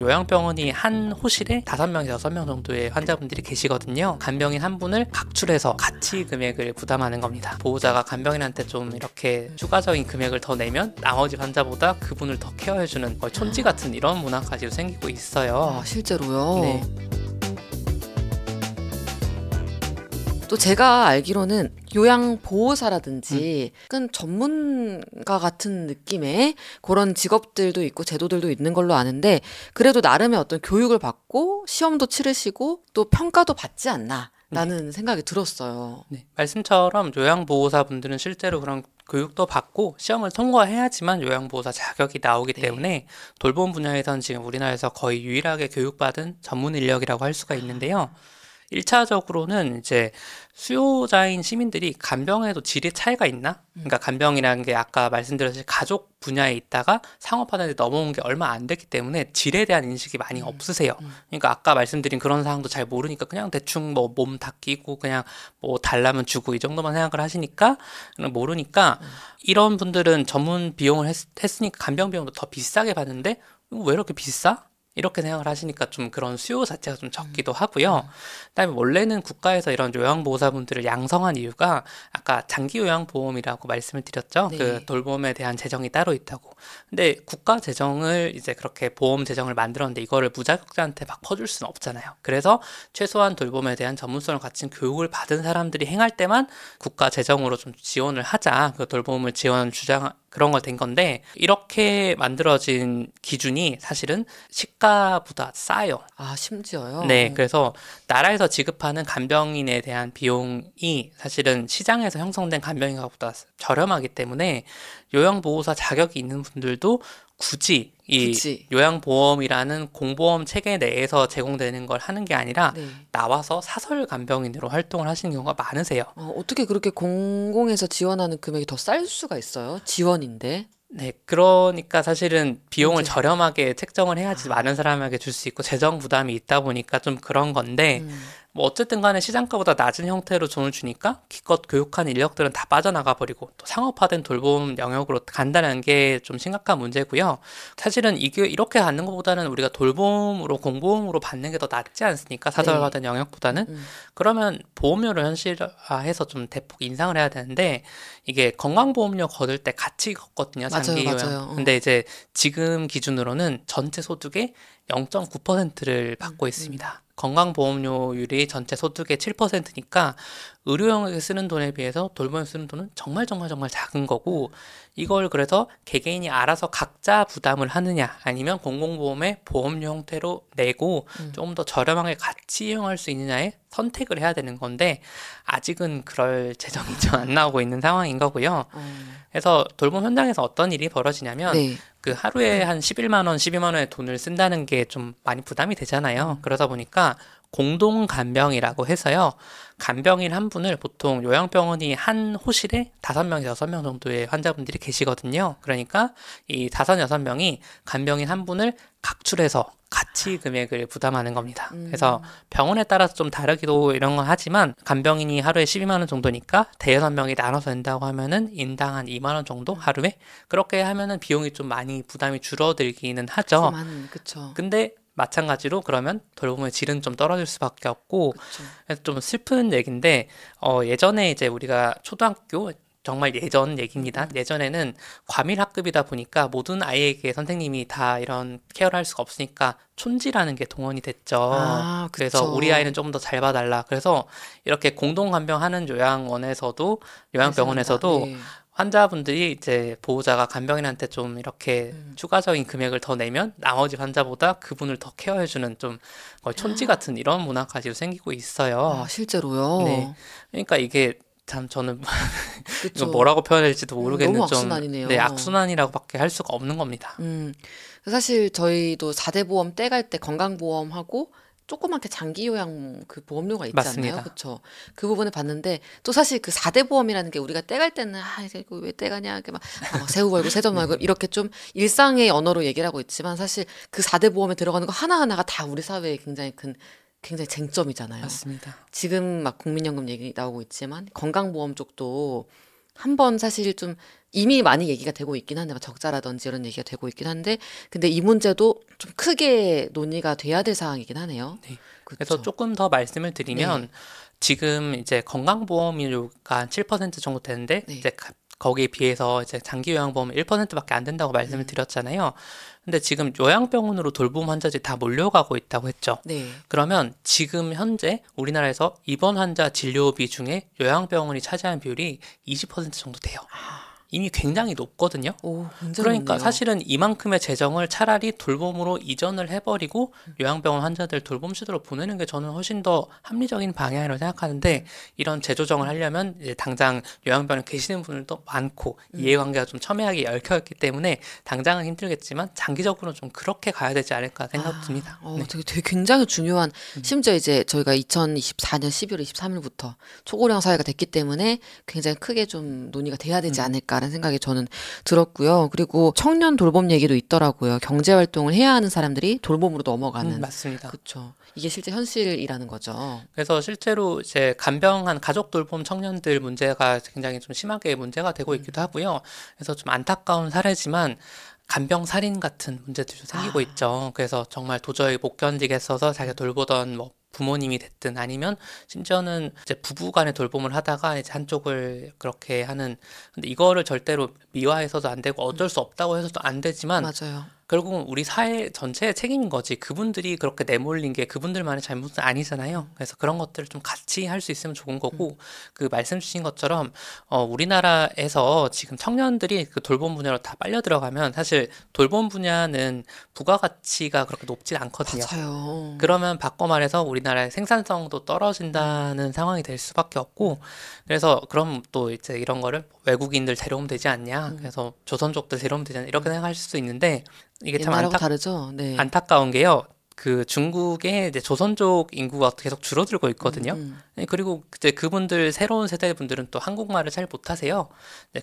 요양병원이 한 호실에 5명에서 6명 정도의 환자분들이 계시거든요. 간병인 한 분을 각출해서 같이 금액을 부담하는 겁니다. 보호자가 간병인한테 좀 이렇게 추가적인 금액을 더 내면 나머지 환자보다 그분을 더 케어해주는 거의 촌지 같은 이런 문화까지 생기고 있어요. 아, 실제로요? 네. 또 제가 알기로는 요양보호사라든지 약간 전문가 같은 느낌의 그런 직업들도 있고 제도들도 있는 걸로 아는데, 그래도 나름의 어떤 교육을 받고 시험도 치르시고 또 평가도 받지 않나 라는 생각이 들었어요. 네. 말씀처럼 요양보호사분들은 실제로 그런 교육도 받고 시험을 통과해야지만 요양보호사 자격이 나오기 네. 때문에 돌봄 분야에서는 지금 우리나라에서 거의 유일하게 교육받은 전문 인력이라고 할 수가 있는데요. 1차적으로는 이제 수요자인 시민들이 간병에도 질의 차이가 있나? 그러니까 간병이라는 게 아까 말씀드렸듯이 가족 분야에 있다가 상업화단에 넘어온 게 얼마 안 됐기 때문에 질에 대한 인식이 많이 없으세요. 그러니까 아까 말씀드린 그런 상황도 잘 모르니까 그냥 대충 뭐 몸 닦이고 그냥 뭐 달라면 주고 이 정도만 생각을 하시니까 모르니까 이런 분들은 전문 비용을 했으니까 간병 비용도 더 비싸게 받는데 왜 이렇게 비싸? 이렇게 생각을 하시니까 좀 그런 수요 자체가 좀 적기도 하고요. 그다음에 원래는 국가에서 이런 요양보호사분들을 양성한 이유가 아까 장기요양보험이라고 말씀을 드렸죠. 네. 그 돌봄에 대한 재정이 따로 있다고. 근데 국가 재정을 이제 그렇게 보험 재정을 만들었는데 이거를 무자격자한테 막 퍼줄 수는 없잖아요. 그래서 최소한 돌봄에 대한 전문성을 갖춘 교육을 받은 사람들이 행할 때만 국가 재정으로 좀 지원을 하자. 그 돌봄을 지원 주장 그런 걸 된 건데 이렇게 만들어진 기준이 사실은 시가보다 싸요. 아, 심지어요? 네, 그래서 나라에서 지급하는 간병인에 대한 비용이 사실은 시장에서 형성된 간병인보다 저렴하기 때문에 요양보호사 자격이 있는 분들도 굳이 굳이. 요양보험이라는 공보험 체계 내에서 제공되는 걸 하는 게 아니라 네. 나와서 사설 간병인으로 활동을 하시는 경우가 많으세요. 어떻게 그렇게 공공에서 지원하는 금액이 더 쌀 수가 있어요? 지원인데. 네, 그러니까 사실은 비용을 문제. 저렴하게 책정을 해야지 많은 사람에게 줄 수 있고 재정 부담이 있다 보니까 좀 그런 건데 뭐 어쨌든 간에 시장가보다 낮은 형태로 돈을 주니까 기껏 교육한 인력들은 다 빠져나가 버리고 또 상업화된 돌봄 영역으로 간다는 게 좀 심각한 문제고요. 사실은 이게 이렇게 받는 것보다는 우리가 돌봄으로 공보험으로 받는 게 더 낫지 않습니까? 사설화된 영역보다는. 그러면 보험료를 현실화해서 좀 대폭 인상을 해야 되는데 이게 건강보험료 걷을 때 같이 걷거든요. 맞아요, 장기 요양. 맞아요. 근데 이제 지금 기준으로는 전체 소득의 0.9%를 받고 있습니다. 건강보험료율이 전체 소득의 7%니까 의료 영역에 쓰는 돈에 비해서 돌봄에 쓰는 돈은 정말 작은 거고, 이걸 그래서 개개인이 알아서 각자 부담을 하느냐 아니면 공공보험의 보험료 형태로 내고 조금 더 저렴하게 같이 이용할 수 있느냐에 선택을 해야 되는 건데 아직은 그럴 재정이 좀 안 나오고 있는 상황인 거고요. 그래서 돌봄 현장에서 어떤 일이 벌어지냐면 네. 그 하루에 한 11만 원, 12만 원의 돈을 쓴다는 게 좀 많이 부담이 되잖아요. 그러다 보니까 공동 간병이라고 해서요. 간병인 한 분을 보통 요양병원이 한 호실에 5명에서 6명 정도의 환자분들이 계시거든요. 그러니까 이 5, 6명이 간병인 한 분을 각출해서 같이 금액을 부담하는 겁니다. 그래서 병원에 따라서 좀 다르기도 이런 건 하지만 간병인이 하루에 12만 원 정도니까 대여섯 명이 나눠서 낸다고 하면은 인당 한 2만 원 정도 하루에 그렇게 하면은 비용이 좀 많이 부담이 줄어들기는 하죠. 그쵸. 근데 마찬가지로 그러면 돌봄의 질은 좀 떨어질 수밖에 없고 그쵸. 그래서 좀 슬픈 얘기인데 예전에 이제 우리가 초등학교 정말 예전 얘기입니다. 예전에는 과밀 학급이다 보니까 모든 아이에게 선생님이 다 이런 케어를 할 수가 없으니까 촌지라는 게 동원이 됐죠. 아, 그래서 그쵸. 우리 아이는 좀 더 잘 봐달라. 그래서 이렇게 공동 간병하는 요양병원에서도 네. 환자분들이 이제 보호자가 간병인한테 좀 이렇게 추가적인 금액을 더 내면 나머지 환자보다 그분을 더 케어해주는 좀 거의 촌지 같은 이런 문화까지 생기고 있어요. 아, 실제로요? 네. 그러니까 이게 참 저는 이거 그쵸. 뭐라고 표현해야 될지도 모르겠는 너무 좀 악순환이네요. 네, 악순환이라고밖에 할 수가 없는 겁니다. 사실 저희도 4대 보험 떼갈 때 건강보험하고 조그맣게 장기요양 그 보험료가 있잖아요. 맞습니다. 그쵸. 그 부분을 봤는데 또 사실 그 4대 보험이라는 게 우리가 떼갈 때는 이거 왜 떼가냐 이렇게 막 새우 벌고 세점 벌고 이렇게 좀 일상의 언어로 얘기를 하고 있지만 사실 그 4대 보험에 들어가는 거 하나하나가 다 우리 사회에 굉장히 쟁점이잖아요. 맞습니다. 지금 막 국민연금 얘기 나오고 있지만 건강보험 쪽도 한번 사실 좀 이미 많이 얘기가 되고 있긴 한데 막 적자라든지 이런 얘기가 되고 있긴 한데 근데 이 문제도 좀 크게 논의가 돼야 될 상황이긴 하네요. 네. 그래서 그렇죠. 조금 더 말씀을 드리면 네. 지금 이제 건강보험료가 한 7% 정도 되는데 네. 이제 거기에 비해서 이제 장기요양보험은 1%밖에 안 된다고 말씀을 드렸잖아요. 근데 지금 요양병원으로 돌봄 환자들이 다 몰려가고 있다고 했죠. 네. 그러면 지금 현재 우리나라에서 입원 환자 진료비 중에 요양병원이 차지하는 비율이 20% 정도 돼요. 이미 굉장히 높거든요. 오, 굉장히 그러니까 높네요. 사실은 이만큼의 재정을 차라리 돌봄으로 이전을 해버리고 요양병원 환자들 돌봄 시도로 보내는 게 저는 훨씬 더 합리적인 방향이라고 생각하는데 이런 재조정을 하려면 이제 당장 요양병원에 계시는 분들도 많고 이해관계가 좀 첨예하게 얽혀있기 때문에 당장은 힘들겠지만 장기적으로는 좀 그렇게 가야 되지 않을까 생각됩니다. 네. 되게 굉장히 중요한 심지어 이제 저희가 2024년 12월 23일부터 초고령 사회가 됐기 때문에 굉장히 크게 좀 논의가 돼야 되지 않을까라는 생각이 저는 들었고요. 그리고 청년 돌봄 얘기도 있더라고요. 경제 활동을 해야 하는 사람들이 돌봄으로 넘어가는. 맞습니다. 그렇죠. 이게 실제 현실이라는 거죠. 그래서 실제로 이제 간병한 가족 돌봄 청년들 문제가 굉장히 좀 심하게 문제가 되고 있기도 하고요. 그래서 좀 안타까운 사례지만 간병 살인 같은 문제들도 생기고 있죠. 그래서 정말 도저히 못 견디겠어서 자기가 돌보던 뭐 부모님이 됐든 아니면 심지어는 이제 부부 간의 돌봄을 하다가 이제 한쪽을 그렇게 하는 근데 이거를 절대로 미화해서도 안 되고 어쩔 수 없다고 해서도 안 되지만 맞아요. 결국은 우리 사회 전체의 책임인 거지. 그분들이 그렇게 내몰린 게 그분들만의 잘못은 아니잖아요. 그래서 그런 것들을 좀 같이 할 수 있으면 좋은 거고, 그 말씀 주신 것처럼, 우리나라에서 지금 청년들이 그 돌봄 분야로 다 빨려 들어가면 사실 돌봄 분야는 부가가치가 그렇게 높진 않거든요. 맞아요. 그러면 바꿔 말해서 우리나라의 생산성도 떨어진다는 상황이 될 수밖에 없고, 그래서 그럼 또 이제 이런 거를 외국인들 데려오면 되지 않냐, 그래서 조선족들 데려오면 되지 않냐, 이렇게 생각할 수도 있는데, 이게 참 옛날하고 다르죠. 네. 안타까운 게요. 그 중국의 이제 조선족 인구가 계속 줄어들고 있거든요. 그리고 이제 그분들 새로운 세대 분들은 또 한국말을 잘 못하세요.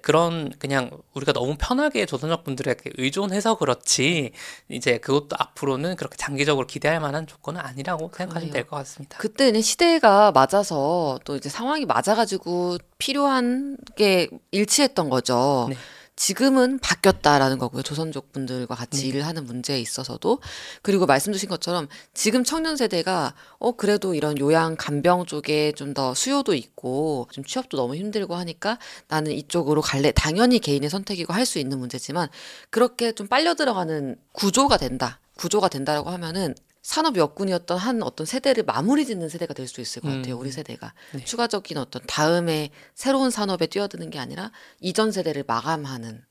그런 그냥 우리가 너무 편하게 조선족 분들에게 의존해서 그렇지 이제 그것도 앞으로는 그렇게 장기적으로 기대할 만한 조건은 아니라고 생각하시면 될 것 같습니다. 그때는 시대가 맞아서 또 이제 상황이 맞아가지고 필요한 게 일치했던 거죠. 네. 지금은 바뀌었다라는 거고요. 조선족 분들과 같이 일을 하는 문제에 있어서도. 그리고 말씀 주신 것처럼 지금 청년 세대가 그래도 이런 요양 간병 쪽에 좀 더 수요도 있고 좀 취업도 너무 힘들고 하니까 나는 이쪽으로 갈래. 당연히 개인의 선택이고 할 수 있는 문제지만 그렇게 좀 빨려 들어가는 구조가 된다. 구조가 된다라고 하면은 산업 여군이었던 한 어떤 세대를 마무리 짓는 세대가 될 수 있을 것 같아요. 우리 세대가. 네. 추가적인 어떤 다음에 새로운 산업에 뛰어드는 게 아니라 이전 세대를 마감하는.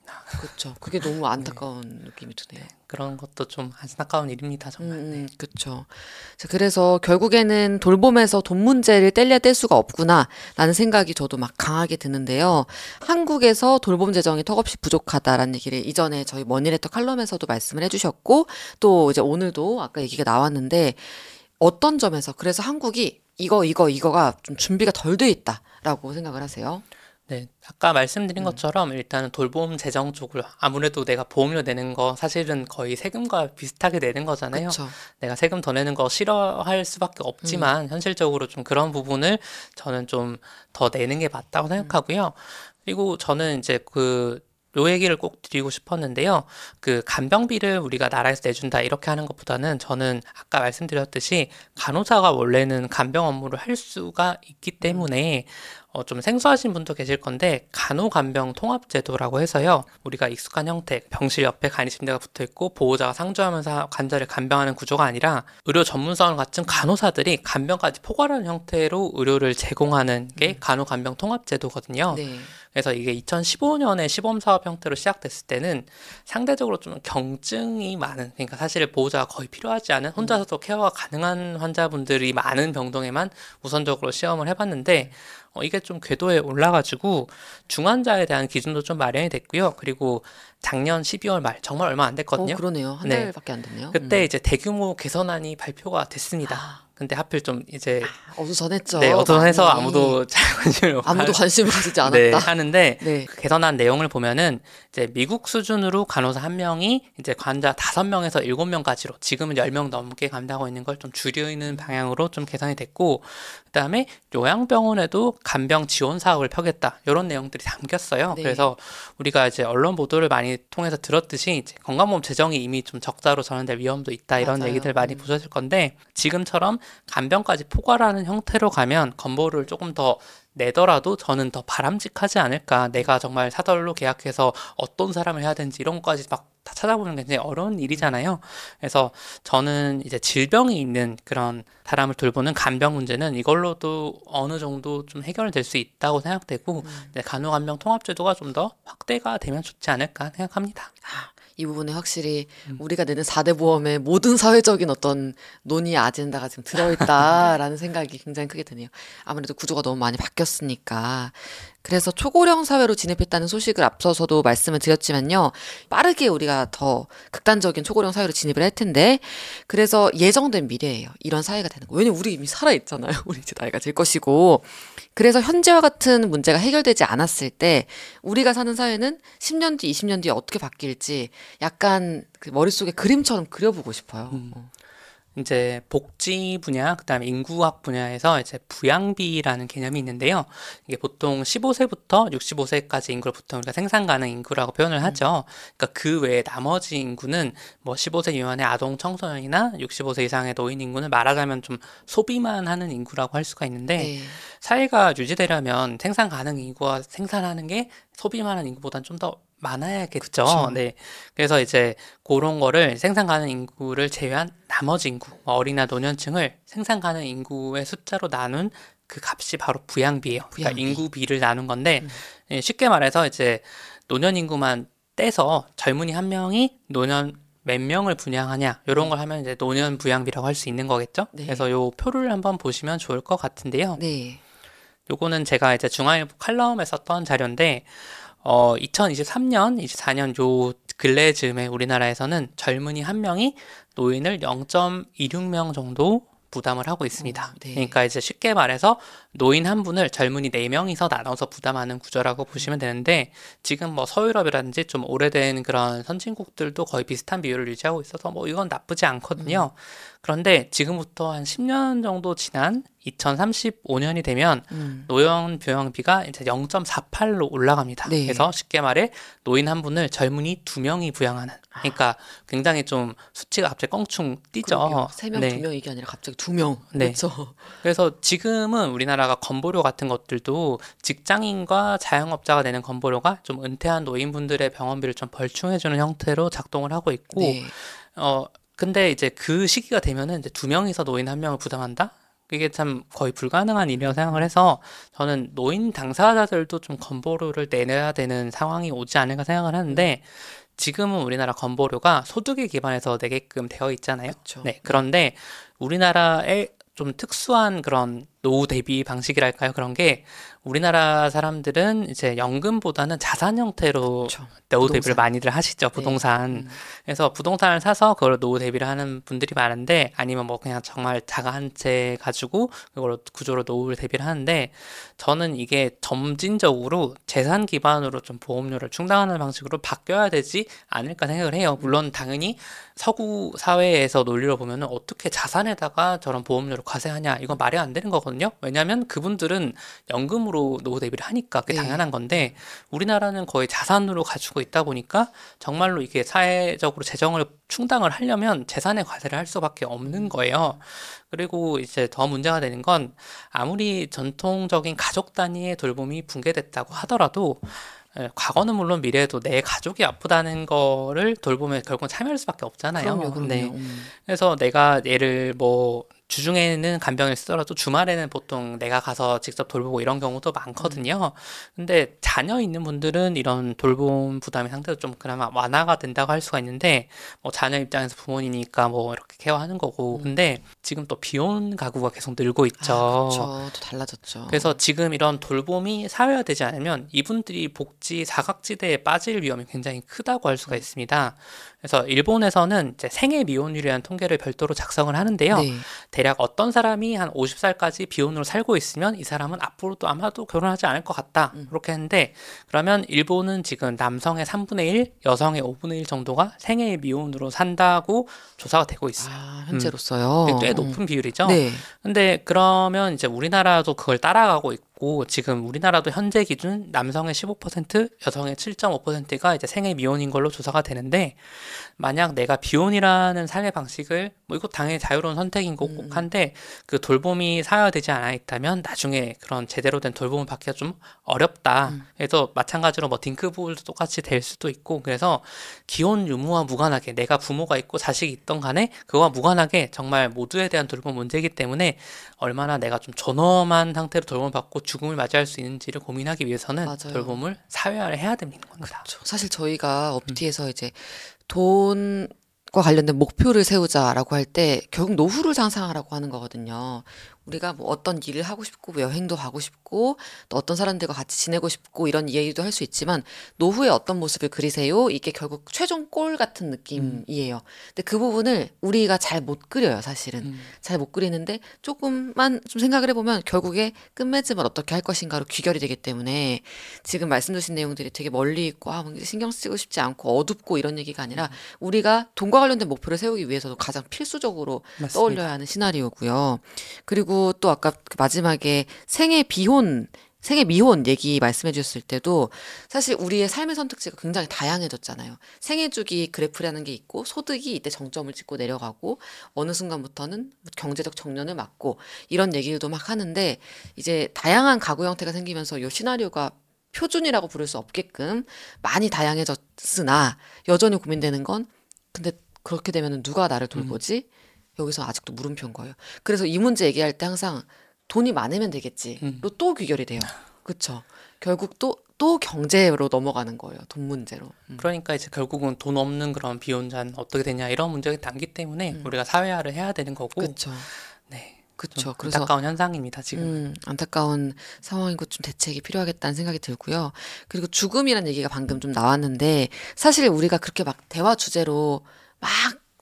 그렇죠. 그게 너무 안타까운 느낌이 드네요. 그런 것도 좀 안타까운 일입니다, 정말. 그렇죠. 그래서 결국에는 돌봄에서 돈 문제를 뗄래야 뗄 수가 없구나라는 생각이 저도 막 강하게 드는데요. 한국에서 돌봄 재정이 턱없이 부족하다라는 얘기를 이전에 저희 머니레터 칼럼에서도 말씀을 해주셨고 또 이제 오늘도 아까 얘기가 나왔는데 어떤 점에서 그래서 한국이 이거가 좀 준비가 덜 돼 있다라고 생각을 하세요? 네, 아까 말씀드린 것처럼 일단은 돌봄 재정 쪽을 아무래도 내가 보험료 내는 거 사실은 거의 세금과 비슷하게 내는 거잖아요. 그쵸. 내가 세금 더 내는 거 싫어할 수밖에 없지만 현실적으로 좀 그런 부분을 저는 좀 더 내는 게 맞다고 생각하고요. 그리고 저는 이제 요 얘기를 꼭 드리고 싶었는데요. 그 간병비를 우리가 나라에서 내준다 이렇게 하는 것보다는 저는 아까 말씀드렸듯이 간호사가 원래는 간병 업무를 할 수가 있기 때문에 좀 생소하신 분도 계실 건데 간호간병 통합제도라고 해서요. 우리가 익숙한 형태, 병실 옆에 간이침대가 붙어있고 보호자가 상주하면서 환자를 간병하는 구조가 아니라 의료 전문성을 갖춘 간호사들이 간병까지 포괄하는 형태로 의료를 제공하는 게 간호간병 통합제도거든요. 네. 그래서 이게 2015년에 시범사업 형태로 시작됐을 때는 상대적으로 좀 경증이 많은, 그러니까 사실 보호자가 거의 필요하지 않은 혼자서도 케어가 가능한 환자분들이 많은 병동에만 우선적으로 시험을 해봤는데 이게 좀 궤도에 올라가지고 중환자에 대한 기준도 좀 마련이 됐고요. 그리고 작년 12월 말 정말 얼마 안 됐거든요. 그러네요. 한 네. 달밖에 안 됐네요. 그때 이제 대규모 개선안이 발표가 됐습니다. 아, 근데 하필 좀 이제 어수선했죠. 네, 어두워서 많이. 아무도 잘 관심을 아무도 관심을 가지지 않았다. 네, 하는데 네. 그 개선안 내용을 보면은 이제 미국 수준으로 간호사 한 명이 이제 환자 5명에서 7명까지로 지금은 10명 넘게 감당하고 있는 걸 좀 줄이는 방향으로 좀 개선이 됐고, 그다음에 요양병원에도 간병 지원 사업을 펴겠다. 이런 내용들이 담겼어요. 네. 그래서 우리가 이제 언론 보도를 많이 통해서 들었듯이 이제 건강보험 재정이 이미 좀 적자로 전환될 위험도 있다. 이런 맞아요. 얘기들 많이 보셨을 건데, 지금처럼 간병까지 포괄하는 형태로 가면 건보료를 조금 더 내더라도 저는 더 바람직하지 않을까. 내가 정말 사설로 계약해서 어떤 사람을 해야 되는지 이런 것까지 막 다 찾아보는 게 굉장히 어려운 일이잖아요. 그래서 저는 이제 질병이 있는 그런 사람을 돌보는 간병 문제는 이걸로도 어느 정도 좀 해결될 수 있다고 생각되고, 이제 간호간병 통합제도가 좀 더 확대가 되면 좋지 않을까 생각합니다. 이 부분에 확실히 우리가 내는 4대 보험의 모든 사회적인 어떤 논의 아젠다가 지금 들어있다라는 생각이 굉장히 크게 드네요. 아무래도 구조가 너무 많이 바뀌었으니까. 그래서 초고령 사회로 진입했다는 소식을 앞서서도 말씀을 드렸지만요. 빠르게 우리가 더 극단적인 초고령 사회로 진입을 할 텐데, 그래서 예정된 미래예요. 이런 사회가 되는 거. 왜냐면 우리 이미 살아있잖아요. 우리 이제 나이가 들 것이고. 그래서 현재와 같은 문제가 해결되지 않았을 때 우리가 사는 사회는 10년 뒤, 20년 뒤에 어떻게 바뀔지 약간 그 머릿속에 그림처럼 그려보고 싶어요. 이제 복지 분야, 그다음에 인구학 분야에서 이제 부양비라는 개념이 있는데요. 이게 보통 15세부터 65세까지 인구를 보통 우리가 생산 가능 인구라고 표현을 하죠. 그러니까 그 외에 나머지 인구는 뭐 15세 미만의 아동 청소년이나 65세 이상의 노인 인구는 말하자면 좀 소비만 하는 인구라고 할 수가 있는데, 네. 사회가 유지되려면 생산 가능 인구와 생산하는 게 소비만 하는 인구보다는 좀 더 많아야겠죠. 그쵸. 네. 그래서 이제 그런 거를 생산 가능 인구를 제외한 나머지 인구, 어린이나 노년층을 생산 가능 인구의 숫자로 나눈 그 값이 바로 부양비예요. 그러니까 부양비. 인구비를 나눈 건데, 예, 쉽게 말해서 이제 노년 인구만 떼서 젊은이 한 명이 노년 몇 명을 분양하냐 이런 걸 하면 이제 노년 부양비라고 할 수 있는 거겠죠. 네. 그래서 요 표를 한번 보시면 좋을 것 같은데요. 네. 요거는 제가 이제 중앙일보 칼럼에 썼던 자료인데, 2023년, 24년 요 근래 즈음에 우리나라에서는 젊은이 한 명이 노인을 0.26명 정도 부담을 하고 있습니다. 네. 그러니까 이제 쉽게 말해서 노인 한 분을 젊은이 4명이서 나눠서 부담하는 구조라고 보시면 되는데, 지금 뭐 서유럽이라든지 좀 오래된 그런 선진국들도 거의 비슷한 비율을 유지하고 있어서 뭐 이건 나쁘지 않거든요. 그런데 지금부터 한 10년 정도 지난 2035년이 되면 노년 부양비가 이제 0.48로 올라갑니다. 네. 그래서 쉽게 말해 노인 한 분을 젊은이 2명이 부양하는. 그러니까 굉장히 좀 수치가 갑자기 껑충 뛰죠. 3명, 네. 2명 이게 아니라 갑자기 2명. 네. 그렇죠. 그래서 지금은 우리나라가 건보료 같은 것들도 직장인과 자영업자가 내는 건보료가 좀 은퇴한 노인분들의 병원비를 좀 벌충해주는 형태로 작동을 하고 있고, 네. 근데 이제 그 시기가 되면은 이제 2명이서 노인 한 명을 부담한다? 그게 참 거의 불가능한 일이라고 생각을 해서, 저는 노인 당사자들도 좀 건보료를 내야 되는 상황이 오지 않을까 생각을 하는데, 지금은 우리나라 건보료가 소득에 기반해서 내게끔 되어 있잖아요. 그쵸. 네, 그런데 우리나라의 좀 특수한 그런 노후 대비 방식이랄까요? 그런 게, 우리나라 사람들은 이제 연금보다는 자산 형태로 그쵸. 노후 부동산. 대비를 많이들 하시죠. 부동산. 그래서 부동산을 사서 그걸 노후 대비를 하는 분들이 많은데, 아니면 뭐 그냥 정말 자가 한 채 가지고 그걸 구조로 노후를 대비를 하는데, 저는 이게 점진적으로 재산 기반으로 좀 보험료를 충당하는 방식으로 바뀌어야 되지 않을까 생각을 해요. 물론 당연히 서구 사회에서 논리로 보면은 어떻게 자산에다가 저런 보험료를 과세하냐, 이건 말이 안 되는 거거든요. 왜냐하면 그분들은 연금으로 노후 대비를 하니까 그게 네. 당연한 건데, 우리나라는 거의 자산으로 가지고 있다 보니까 정말로 이게 사회적으로 재정을 충당을 하려면 재산의 과세를 할 수밖에 없는 거예요. 그리고 이제 더 문제가 되는 건, 아무리 전통적인 가족 단위의 돌봄이 붕괴됐다고 하더라도, 과거는 물론 미래에도 내 가족이 아프다는 거를 돌봄에 결국은 참여할 수밖에 없잖아요. 그럼요. 네. 그럼요. 그래서 내가 얘를 뭐 주중에는 간병인을 쓰더라도 주말에는 보통 내가 가서 직접 돌보고 이런 경우도 많거든요. 근데 자녀 있는 분들은 이런 돌봄 부담이 상대로 좀 그나마 완화가 된다고 할 수가 있는데 뭐 자녀 입장에서 부모님이니까 뭐 이렇게 케어하는 거고 근데 지금 또 비혼 가구가 계속 늘고 있죠. 그렇죠. 또 달라졌죠. 그래서 지금 이런 돌봄이 사회화되지 않으면 이분들이 복지 사각지대에 빠질 위험이 굉장히 크다고 할 수가 있습니다. 그래서 일본에서는 이제 생애 미혼율이라는 통계를 별도로 작성을 하는데요. 네. 대략 어떤 사람이 한 50살까지 비혼으로 살고 있으면 이 사람은 앞으로도 아마도 결혼하지 않을 것 같다. 그렇게 했는데 그러면 일본은 지금 남성의 3분의 1, 여성의 5분의 1 정도가 생애 미혼으로 산다고 조사가 되고 있어요. 현재로서요. 꽤 높은 비율이죠. 네. 근데 그러면 이제 우리나라도 그걸 따라가고 있고 지금 우리나라도 현재 기준 남성의 15%, 여성의 7.5%가 이제 생애 미혼인 걸로 조사가 되는데 만약 내가 비혼이라는 삶의 방식을 뭐 이거 당연히 자유로운 선택인 거고 한데 그 돌봄이 사회화되지 않아 있다면 나중에 그런 제대로 된 돌봄을 받기가 좀 어렵다. 그래서 마찬가지로 뭐 딩크부울도 똑같이 될 수도 있고 그래서 기혼 유무와 무관하게 내가 부모가 있고 자식이 있던 간에 그와 무관하게 정말 모두에 대한 돌봄 문제이기 때문에 얼마나 내가 좀 존엄한 상태로 돌봄을 받고 죽음을 맞이할 수 있는지를 고민하기 위해서는 맞아요. 돌봄을 사회화를 해야 되는 겁니다. 사실 저희가 업티에서 이제 돈과 관련된 목표를 세우자라고 할 때 결국 노후를 상상하라고 하는 거거든요. 우리가 뭐 어떤 일을 하고 싶고 뭐 여행도 가고 싶고 또 어떤 사람들과 같이 지내고 싶고 이런 이야기도 할 수 있지만 노후의 어떤 모습을 그리세요? 이게 결국 최종 골 같은 느낌이에요. 근데 그 부분을 우리가 잘 못 그려요, 사실은. 잘 못 그리는데 조금만 좀 생각을 해보면 결국에 끝맺음을 어떻게 할 것인가로 귀결이 되기 때문에 지금 말씀 주신 내용들이 되게 멀리 있고 뭐 신경 쓰고 싶지 않고 어둡고 이런 얘기가 아니라 우리가 돈과 관련된 목표를 세우기 위해서도 가장 필수적으로 맞습니다. 떠올려야 하는 시나리오고요. 그리고 또 아까 그 마지막에 생애 미혼 얘기 말씀해 주셨을 때도 사실 우리의 삶의 선택지가 굉장히 다양해졌잖아요. 생애 주기 그래프라는 게 있고 소득이 이때 정점을 찍고 내려가고 어느 순간부터는 경제적 정년을 맞고 이런 얘기들도 막 하는데 이제 다양한 가구 형태가 생기면서 이 시나리오가 표준이라고 부를 수 없게끔 많이 다양해졌으나 여전히 고민되는 건 근데 그렇게 되면 누가 나를 돌보지? 여기서 아직도 물음표인 거예요. 그래서 이 문제 얘기할 때 항상 돈이 많으면 되겠지로 또 귀결이 돼요. 그렇죠. 결국 또 경제로 넘어가는 거예요. 돈 문제로. 그러니까 이제 결국은 돈 없는 그런 비혼자는 어떻게 되냐 이런 문제가 담기 때문에 우리가 사회화를 해야 되는 거고 그렇죠. 네. 그렇죠. 그래서 안타까운 현상입니다, 지금. 안타까운 상황이고 좀 대책이 필요하겠다는 생각이 들고요. 그리고 죽음이라는 얘기가 방금 좀 나왔는데 사실 우리가 그렇게 막 대화 주제로 막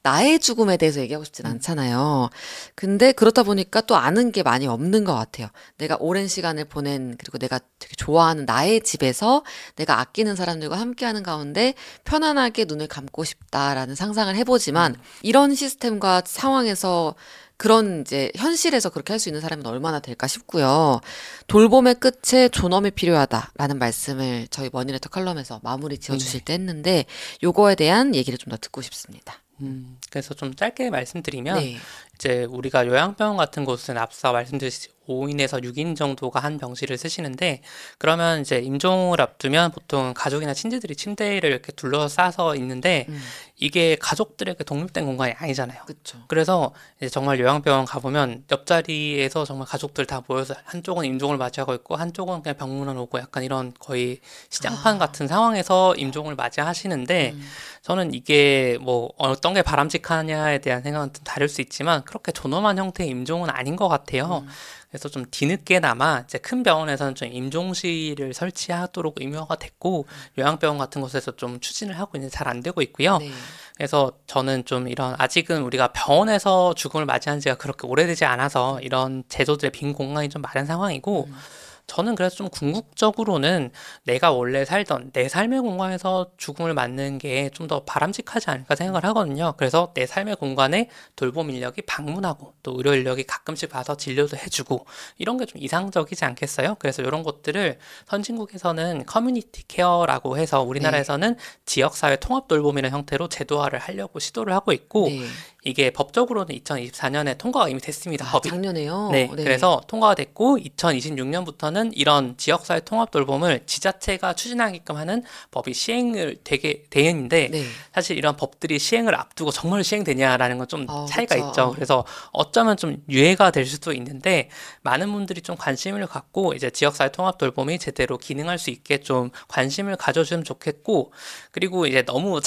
나의 죽음에 대해서 얘기하고 싶진 않잖아요. 근데 그렇다 보니까 또 아는 게 많이 없는 것 같아요. 내가 오랜 시간을 보낸 그리고 내가 되게 좋아하는 나의 집에서 내가 아끼는 사람들과 함께하는 가운데 편안하게 눈을 감고 싶다라는 상상을 해보지만 이런 시스템과 상황에서 그런 이제 현실에서 그렇게 할 수 있는 사람은 얼마나 될까 싶고요. 돌봄의 끝에 존엄이 필요하다라는 말씀을 저희 머니레터 컬럼에서 마무리 지어주실 때 했는데 요거에 대한 얘기를 좀 더 듣고 싶습니다. 그래서 좀 짧게 말씀드리면 네. 이제 우리가 요양병원 같은 곳은 앞서 말씀드렸듯이 5인에서 6인 정도가 한 병실을 쓰시는데 그러면 이제 임종을 앞두면 보통 가족이나 친지들이 침대를 이렇게 둘러싸서 있는데 이게 가족들에게 독립된 공간이 아니잖아요. 그렇죠. 그래서 이제 정말 요양병원 가보면 옆자리에서 정말 가족들 다 모여서 한쪽은 임종을 맞이하고 있고 한쪽은 그냥 병문안 오고 약간 이런 거의 시장판 같은 상황에서 임종을 맞이하시는데 저는 이게 뭐 어떤 게 바람직하냐에 대한 생각은 좀 다를 수 있지만 그렇게 존엄한 형태의 임종은 아닌 것 같아요. 그래서 좀 뒤늦게나마 이제 큰 병원에서는 좀 임종실을 설치하도록 의무화가 됐고 요양병원 같은 곳에서 좀 추진을 하고 있는데 잘 안 되고 있고요. 네. 그래서 저는 좀 이런 아직은 우리가 병원에서 죽음을 맞이한 지가 그렇게 오래되지 않아서 이런 제도들의 빈 공간이 좀 마른 상황이고 저는 그래서 좀 궁극적으로는 내가 원래 살던 내 삶의 공간에서 죽음을 맞는 게 좀 더 바람직하지 않을까 생각을 하거든요. 그래서 내 삶의 공간에 돌봄 인력이 방문하고 또 의료 인력이 가끔씩 봐서 진료도 해주고 이런 게 좀 이상적이지 않겠어요? 그래서 이런 것들을 선진국에서는 커뮤니티 케어라고 해서 우리나라에서는 지역사회 통합 돌봄이라는 형태로 제도화를 하려고 시도를 하고 있고 네. 이게 법적으로는 2024년에 통과가 이미 됐습니다. 아, 법이. 작년에요? 네, 네. 그래서 통과가 됐고 2026년부터는 이런 지역사회 통합 돌봄을 지자체가 추진하게끔 하는 법이 시행을 되게 되는데 네. 사실 이런 법들이 시행을 앞두고 정말 시행되냐라는 건 좀 차이가 그쵸. 있죠. 그래서 어쩌면 좀 유예가 될 수도 있는데 많은 분들이 좀 관심을 갖고 이제 지역사회 통합 돌봄이 제대로 기능할 수 있게 좀 관심을 가져주면 좋겠고 그리고 이제 너무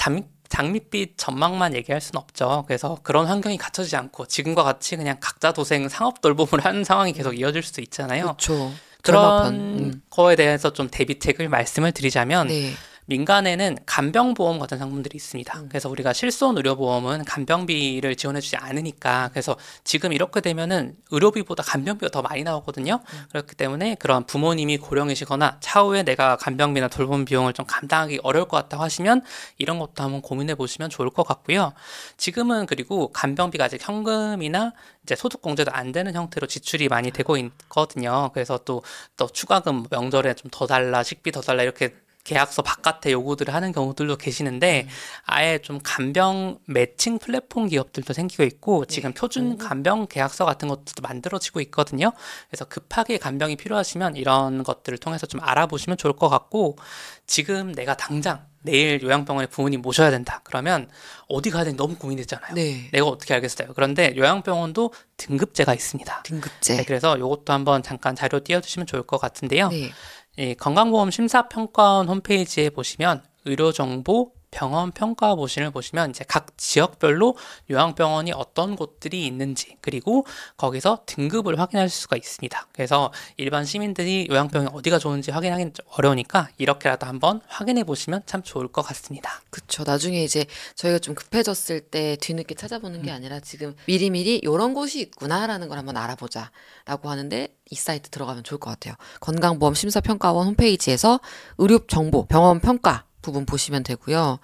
장밋빛 전망만 얘기할 수는 없죠. 그래서 그런 환경이 갖춰지지 않고 지금과 같이 그냥 각자 도생 상업 돌봄을 하는 상황이 계속 이어질 수도 있잖아요. 그렇죠. 그런 거에 대해서 좀 대비책을 말씀을 드리자면 네. 민간에는 간병보험 같은 상품들이 있습니다. 그래서 우리가 실손 의료보험은 간병비를 지원해주지 않으니까 그래서 지금 이렇게 되면은 의료비보다 간병비가 더 많이 나오거든요. 그렇기 때문에 그런 부모님이 고령이시거나 차후에 내가 간병비나 돌봄 비용을 좀 감당하기 어려울 것 같다고 하시면 이런 것도 한번 고민해 보시면 좋을 것 같고요. 지금은 그리고 간병비가 아직 현금이나 이제 소득공제도 안 되는 형태로 지출이 많이 되고 있거든요. 그래서 또 추가금 명절에 좀 더 달라, 식비 더 달라 이렇게 계약서 바깥에 요구들을 하는 경우들도 계시는데 아예 좀 간병 매칭 플랫폼 기업들도 생기고 있고 지금 표준 간병 계약서 같은 것도 만들어지고 있거든요. 그래서 급하게 간병이 필요하시면 이런 것들을 통해서 좀 알아보시면 좋을 것 같고 지금 내가 당장 내일 요양병원에 부모님 모셔야 된다. 그러면 어디 가야 되는지 너무 고민되잖아요. 네. 내가 어떻게 알겠어요. 그런데 요양병원도 등급제가 있습니다. 등급제. 네, 그래서 이것도 한번 잠깐 자료 띄워주시면 좋을 것 같은데요. 네. 이 건강보험 심사평가원 홈페이지에 보시면 의료정보 병원 평가 보시를 보시면 이제 각 지역별로 요양병원이 어떤 곳들이 있는지 그리고 거기서 등급을 확인할 수가 있습니다. 그래서 일반 시민들이 요양병원이 어디가 좋은지 확인하기 어려우니까 이렇게라도 한번 확인해 보시면 참 좋을 것 같습니다. 그쵸. 나중에 이제 저희가 좀 급해졌을 때 뒤늦게 찾아보는 게 아니라 지금 미리미리 이런 곳이 있구나라는 걸 한번 알아보자라고 하는데 이 사이트 들어가면 좋을 것 같아요. 건강보험 심사평가원 홈페이지에서 의료정보 병원 평가 부분 보시면 되고요.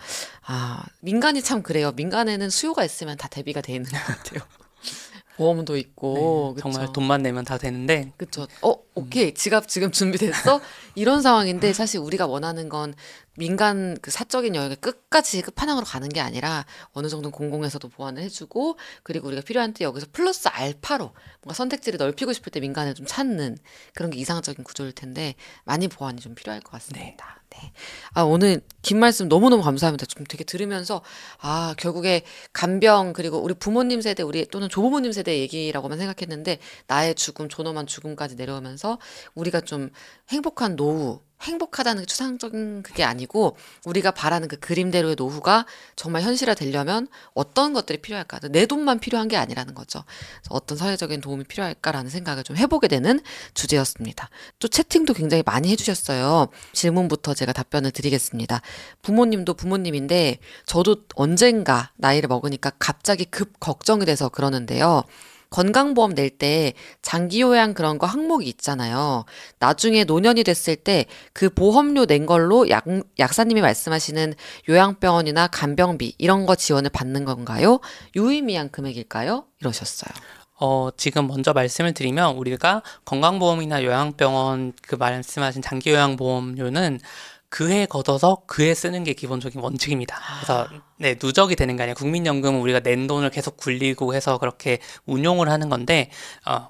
아, 민간이 참 그래요. 민간에는 수요가 있으면 다 대비가 돼 있는 것 같아요. 보험도 있고, 그쵸. 정말 돈만 내면 다 되는데 그쵸. 오케이. 지갑 지금 준비됐어? 이런 상황인데 사실 우리가 원하는 건 민간 그 사적인 영역의 끝까지 끝판왕으로 가는 게 아니라 어느 정도 공공에서도 보완을 해주고 그리고 우리가 필요한 때 여기서 플러스 알파로 뭔가 선택지를 넓히고 싶을 때 민간을 좀 찾는 그런 게 이상적인 구조일 텐데 많이 보완이 좀 필요할 것 같습니다. 네. 아, 오늘 긴 말씀 너무너무 감사합니다. 좀 되게 들으면서 아, 결국에 간병 그리고 우리 부모님 세대 우리 또는 조부모님 세대 얘기라고만 생각했는데 나의 죽음, 존엄한 죽음까지 내려오면서 우리가 좀 행복한 노후 행복하다는 게 추상적인 그게 아니고 우리가 바라는 그 그림대로의 노후가 정말 현실화되려면 어떤 것들이 필요할까? 내 돈만 필요한 게 아니라는 거죠. 그래서 어떤 사회적인 도움이 필요할까라는 생각을 좀 해보게 되는 주제였습니다. 또 채팅도 굉장히 많이 해주셨어요. 질문부터 제가 답변을 드리겠습니다. 부모님도 부모님인데 저도 언젠가 나이를 먹으니까 갑자기 급 걱정이 돼서 그러는데요. 건강보험 낼 때 장기요양 그런 거 항목이 있잖아요. 나중에 노년이 됐을 때 그 보험료 낸 걸로 약사님이 말씀하시는 요양병원이나 간병비 이런 거 지원을 받는 건가요? 유의미한 금액일까요? 이러셨어요. 지금 먼저 말씀을 드리면 우리가 건강보험이나 요양병원 그 말씀하신 장기요양보험료는 그해 걷어서 그해 쓰는 게 기본적인 원칙입니다. 그래서 네, 누적이 되는 게 아니라 국민연금은 우리가 낸 돈을 계속 굴리고 해서 그렇게 운용을 하는 건데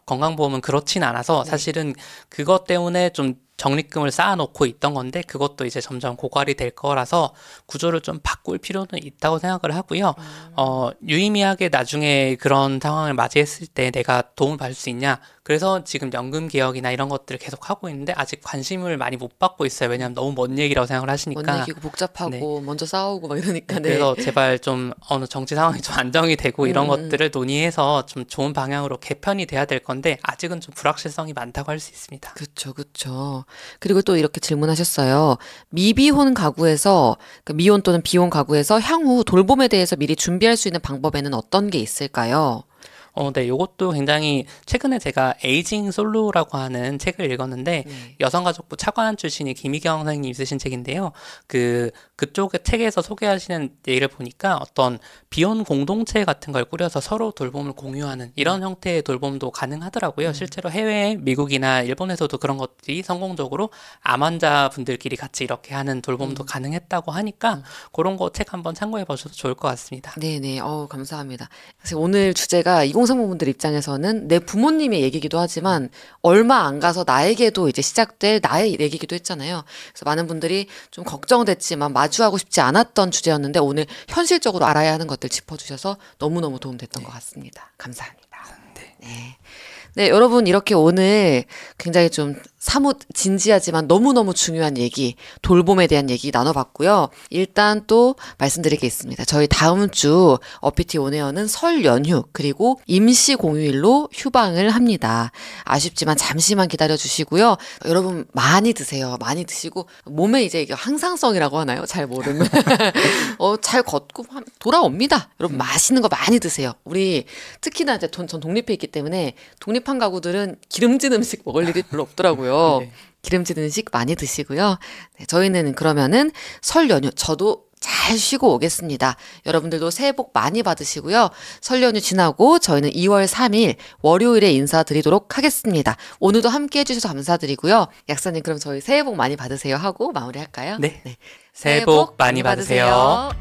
건강보험은 그렇진 않아서 사실은 그것 때문에 좀 적립금을 쌓아놓고 있던 건데 그것도 이제 점점 고갈이 될 거라서 구조를 좀 바꿀 필요는 있다고 생각을 하고요. 유의미하게 나중에 그런 상황을 맞이했을 때 내가 도움을 받을 수 있냐. 그래서 지금 연금 개혁이나 이런 것들을 계속 하고 있는데 아직 관심을 많이 못 받고 있어요. 왜냐하면 너무 먼 얘기라고 생각을 하시니까. 먼 얘기고 복잡하고 네. 먼저 싸우고 막 이러니까. 네. 그래서 제발 좀 어느 정치 상황이 좀 안정이 되고 이런 것들을 논의해서 좀 좋은 방향으로 개편이 돼야 될 건데 아직은 좀 불확실성이 많다고 할 수 있습니다. 그렇죠, 그렇죠. 그리고 또 이렇게 질문하셨어요. 미비혼 가구에서 그러니까 미혼 또는 비혼 가구에서 향후 돌봄에 대해서 미리 준비할 수 있는 방법에는 어떤 게 있을까요? 네, 요것도 굉장히 최근에 제가 에이징 솔로라고 하는 책을 읽었는데 네. 여성가족부 차관 출신이 김희경 선생님이 쓰신 책인데요. 그쪽의 책에서 소개하시는 얘기를 보니까 어떤 비혼 공동체 같은 걸 꾸려서 서로 돌봄을 공유하는 이런 형태의 돌봄도 가능하더라고요. 실제로 해외 미국이나 일본에서도 그런 것들이 성공적으로 암 환자분들끼리 같이 이렇게 하는 돌봄도 가능했다고 하니까 그런 거 책 한번 참고해 보셔도 좋을 것 같습니다. 네네. 감사합니다. 사실 오늘 주제가 2030분들 입장에서는 내 부모님의 얘기기도 하지만 얼마 안 가서 나에게도 이제 시작될 나의 얘기기도 했잖아요. 그래서 많은 분들이 좀 걱정됐지만 마주하고 싶지 않았던 주제였는데 오늘 현실적으로 알아야 하는 것들 짚어주셔서 너무너무 도움됐던 것 같습니다. 감사합니다. 네. 네, 여러분 이렇게 오늘 굉장히 좀 사뭇 진지하지만 너무너무 중요한 얘기, 돌봄에 대한 얘기 나눠봤고요. 일단 또 말씀드릴 게 있습니다. 저희 다음 주 어피티 온에어는 설 연휴 그리고 임시 공휴일로 휴방을 합니다. 아쉽지만 잠시만 기다려주시고요. 여러분 많이 드세요. 많이 드시고 몸에 이제 이게 항상성이라고 하나요? 잘 모르면 잘 걷고 돌아옵니다. 여러분 맛있는 거 많이 드세요. 우리 특히나 이제 전 독립해 있기 때문에 독립한 가구들은 기름진 음식 먹을 일이 별로 없더라고요. 네. 기름진 음식 많이 드시고요. 네, 저희는 그러면은 설 연휴 저도 잘 쉬고 오겠습니다. 여러분들도 새해 복 많이 받으시고요. 설 연휴 지나고 저희는 2월 3일 월요일에 인사드리도록 하겠습니다. 오늘도 함께 해주셔서 감사드리고요. 약사님 그럼 저희 새해 복 많이 받으세요 하고 마무리할까요? 네. 새해 복 많이 받으세요.